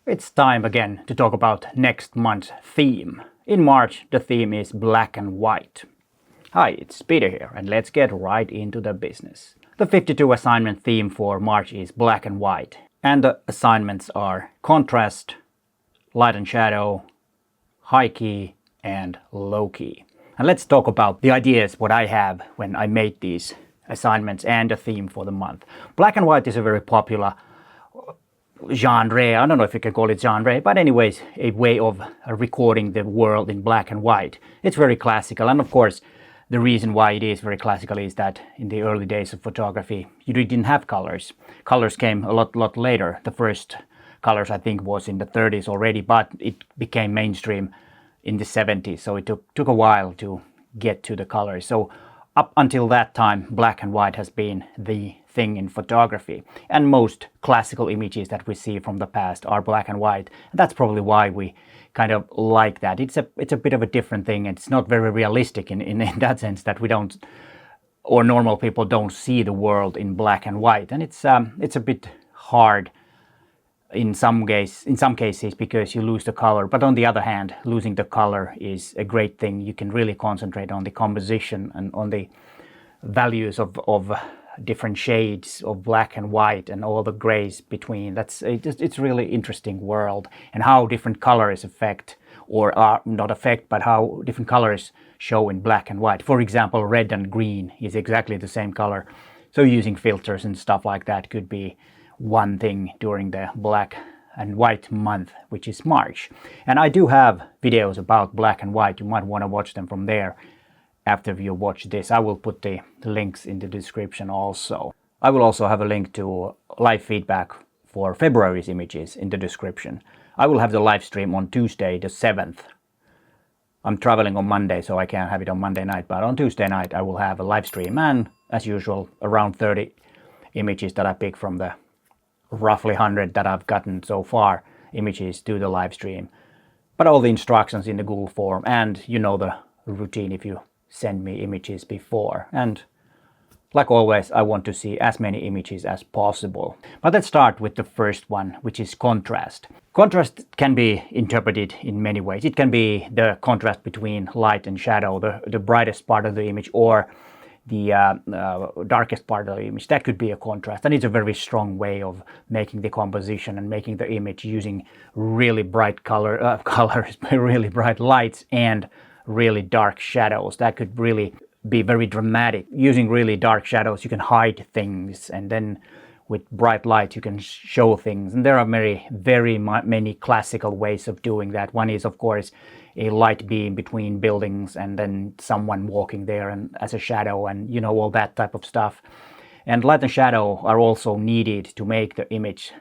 It's time again to talk about next month's theme. In March, the theme is black and white. Hi, it's Peter here, and let's get right into the business. The 52 assignment theme for March is black and white, and the assignments are contrast, light and shadow, high key, and low key. And let's talk about the ideas what I have when I made these assignments and the theme for the month. Black and white is a very popular genre, I don't know if you can call it genre, but anyways, a way of recording the world in black and white. It's very classical, and of course, the reason why it is very classical is that in the early days of photography, you didn't have colors. Colors came a lot later. The first colors, I think, was in the 30s already, but it became mainstream in the 70s, so it took a while to get to the colors. So up until that time, black and white has been the thing in photography, and most classical images that we see from the past are black and white. And that's probably why we kind of like that. It's a bit of a different thing. It's not very realistic in that sense that we don't, or normal people don't see the world in black and white, and it's a bit hard in some cases because you lose the color. But on the other hand, losing the color is a great thing. You can really concentrate on the composition and on the values of different shades of black and white and all the grays between. It's really interesting world, and how different colors affect, or are not affect, but how different colors show in black and white. For example, red and green is exactly the same color, so using filters and stuff like that could be one thing during the black and white month, which is March. And I do have videos about black and white. You might want to watch them from there after you watch this. I will put the links in the description also. I will also have a link to live feedback for February's images in the description. I will have the live stream on Tuesday the 7th. I'm traveling on Monday, so I can't have it on Monday night, but on Tuesday night I will have a live stream, and as usual around 30 images that I pick from the roughly 100 that I've gotten so far, images to the live stream. But all the instructions in the Google form, and you know the routine if you send me images before. And like always, I want to see as many images as possible. But let's start with the first one, which is contrast. Contrast can be interpreted in many ways. It can be the contrast between light and shadow, the brightest part of the image, or the darkest part of the image. That could be a contrast, and it's a very strong way of making the composition and making the image using really bright colors, really bright lights, and really dark shadows. That could really be very dramatic. Using really dark shadows, you can hide things, and then with bright light you can show things. And there are very many classical ways of doing that. One is, of course, a light beam between buildings and then someone walking there and as a shadow, and you know, all that type of stuff. And light and shadow are also needed to make the image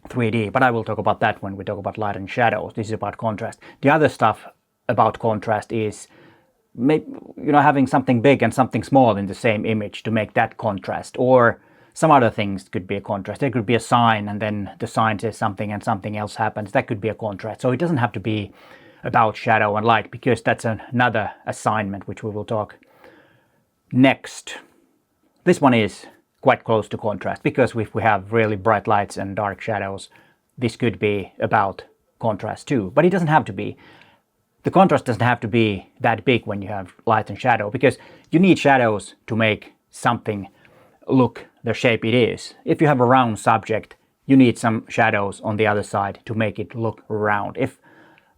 3D, but I will talk about that when we talk about light and shadows. This is about contrast. The other stuff about contrast is having something big and something small in the same image to make that contrast, or some other things could be a contrast. There could be a sign, and then the sign says something and something else happens. That could be a contrast. So it doesn't have to be about shadow and light, because that's another assignment which we will talk next. This one is quite close to contrast, because if we have really bright lights and dark shadows, this could be about contrast too, but it doesn't have to be. The contrast doesn't have to be that big when you have light and shadow, because you need shadows to make something look the shape it is. If you have a round subject, you need some shadows on the other side to make it look round. If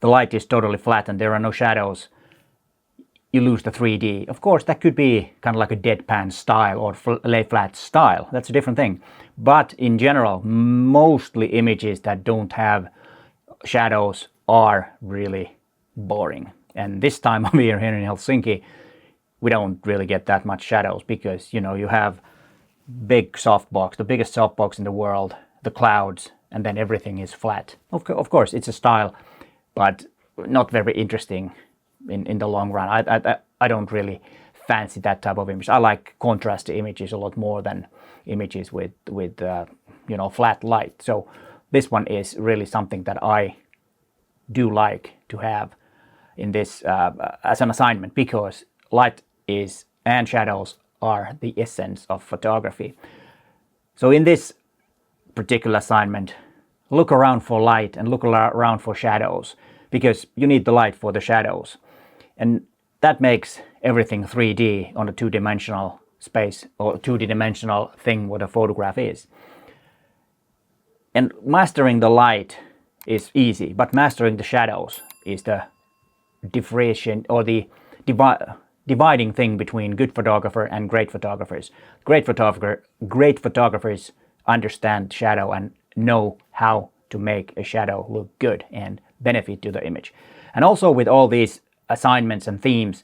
the light is totally flat and there are no shadows, you lose the 3D. Of course, that could be kind of like a deadpan style or lay flat style. That's a different thing. But in general, mostly images that don't have shadows are really boring. And this time of year here in Helsinki, we don't really get that much shadows, because you have big softbox, the biggest softbox in the world, the clouds, and then everything is flat. Of course, it's a style, but not very interesting in the long run. I don't really fancy that type of image. I like contrast images a lot more than images with flat light. So this one is really something that I do like to have in this as an assignment, because light and shadows are the essence of photography. So in this particular assignment, look around for light and look around for shadows, because you need the light for the shadows. And that makes everything 3D on a two-dimensional space or two-dimensional thing what a photograph is. And mastering the light is easy, but mastering the shadows is the differentiation or the dividing thing between good photographer and great photographers. Great photographers understand shadow and know how to make a shadow look good and benefit to the image. And also with all these assignments and themes,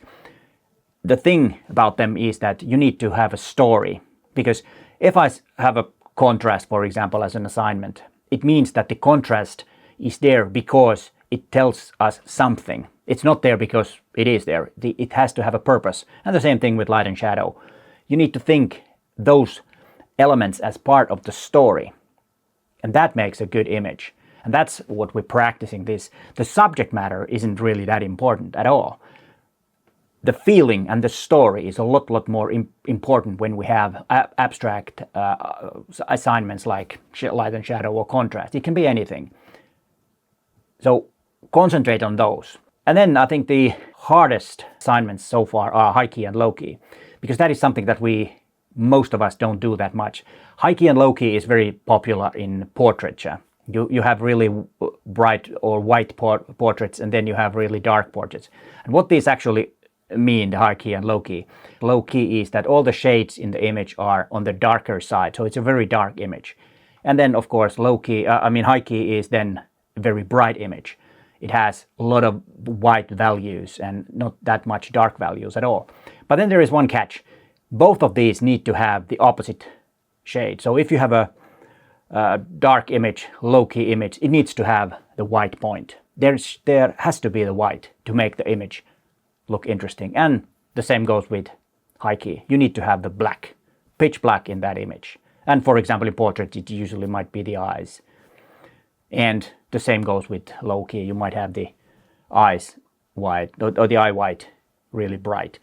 the thing about them is that you need to have a story. Because if I have a contrast, for example, as an assignment, it means that the contrast is there because it tells us something. It's not there because it is there. It has to have a purpose. And the same thing with light and shadow. You need to think those elements as part of the story. And that makes a good image. And that's what we're practicing this. The subject matter isn't really that important at all. The feeling and the story is a lot more important when we have abstract assignments like light and shadow or contrast. It can be anything. So concentrate on those. And then I think the hardest assignments so far are high key and low key, because that is something that most of us don't do that much. High key and low key is very popular in portraiture. You have really bright or white portraits, and then you have really dark portraits. And what these actually mean, the high key and low key. Low key is that all the shades in the image are on the darker side, so it's a very dark image. And then of course high key is then a very bright image. It has a lot of white values and not that much dark values at all. But then there is one catch. Both of these need to have the opposite shade. So if you have a dark image, low key image, it needs to have the white point. There has to be the white to make the image look interesting. And the same goes with high key. You need to have the black, pitch black in that image. And for example, in portrait, it usually might be the eyes. And the same goes with low key. You might have the eyes white or the eye white really bright.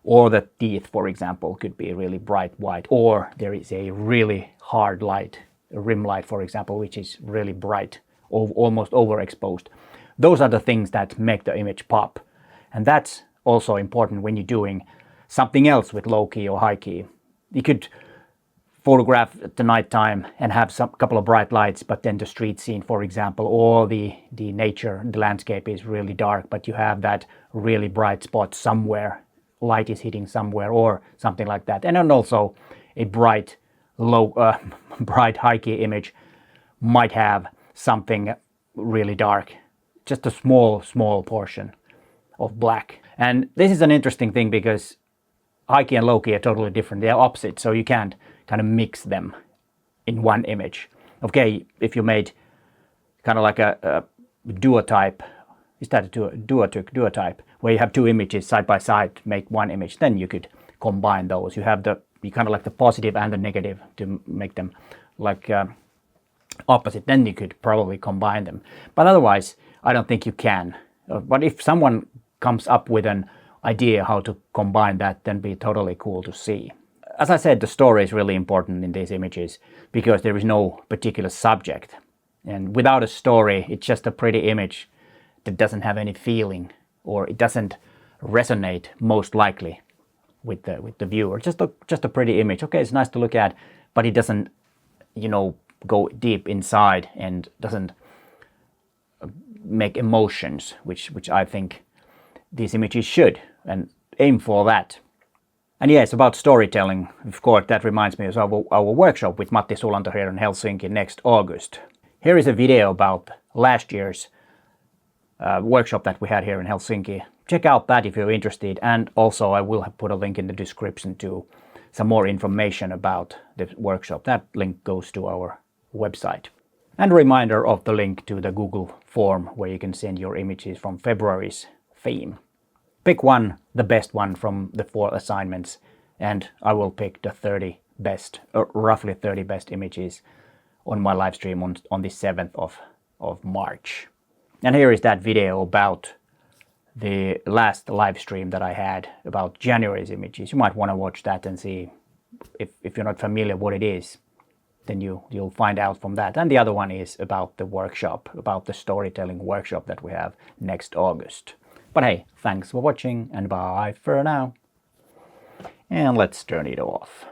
Or the teeth, for example, could be really bright white. Or there is a really hard light, a rim light, for example, which is really bright, almost overexposed. Those are the things that make the image pop. And that's also important when you're doing something else with low key or high key. You could photograph at the night time and have some couple of bright lights, but then the street scene, for example, or the nature, the landscape is really dark, but you have that really bright spot somewhere, light is hitting somewhere or something like that. And then also a bright high key image might have something really dark, just a small portion of black. And this is an interesting thing because high key and low key are totally different. They are opposite, so you can't kind of mix them in one image. Okay, if you made kind of like a duotype, is that a duotype, where you have two images side by side, make one image, then you could combine those. You have you kind of like the positive and the negative to make them like opposite, then you could probably combine them. But otherwise, I don't think you can. But if someone comes up with an idea how to combine that, then be totally cool to see. As I said, the story is really important in these images because there is no particular subject. And without a story, it's just a pretty image that doesn't have any feeling, or it doesn't resonate most likely with the viewer. Just a pretty image. Okay, it's nice to look at, but it doesn't, go deep inside and doesn't make emotions, which I think these images should, and aim for that. And yes, about storytelling, of course, that reminds me of our workshop with Matti Sulanto here in Helsinki next August. Here is a video about last year's workshop that we had here in Helsinki. Check out that if you're interested, and also I will put a link in the description to some more information about the workshop. That link goes to our website. And a reminder of the link to the Google form where you can send your images from February's theme. Pick one, the best one from the 4 assignments, and I will pick the 30 best, or roughly 30 best images on my live stream on the 7th of March. And here is that video about the last live stream that I had about January's images. You might want to watch that and see if you're not familiar what it is. then you'll find out from that. And the other one is about the workshop, about the storytelling workshop that we have next August. But hey, thanks for watching and bye for now. And let's turn it off.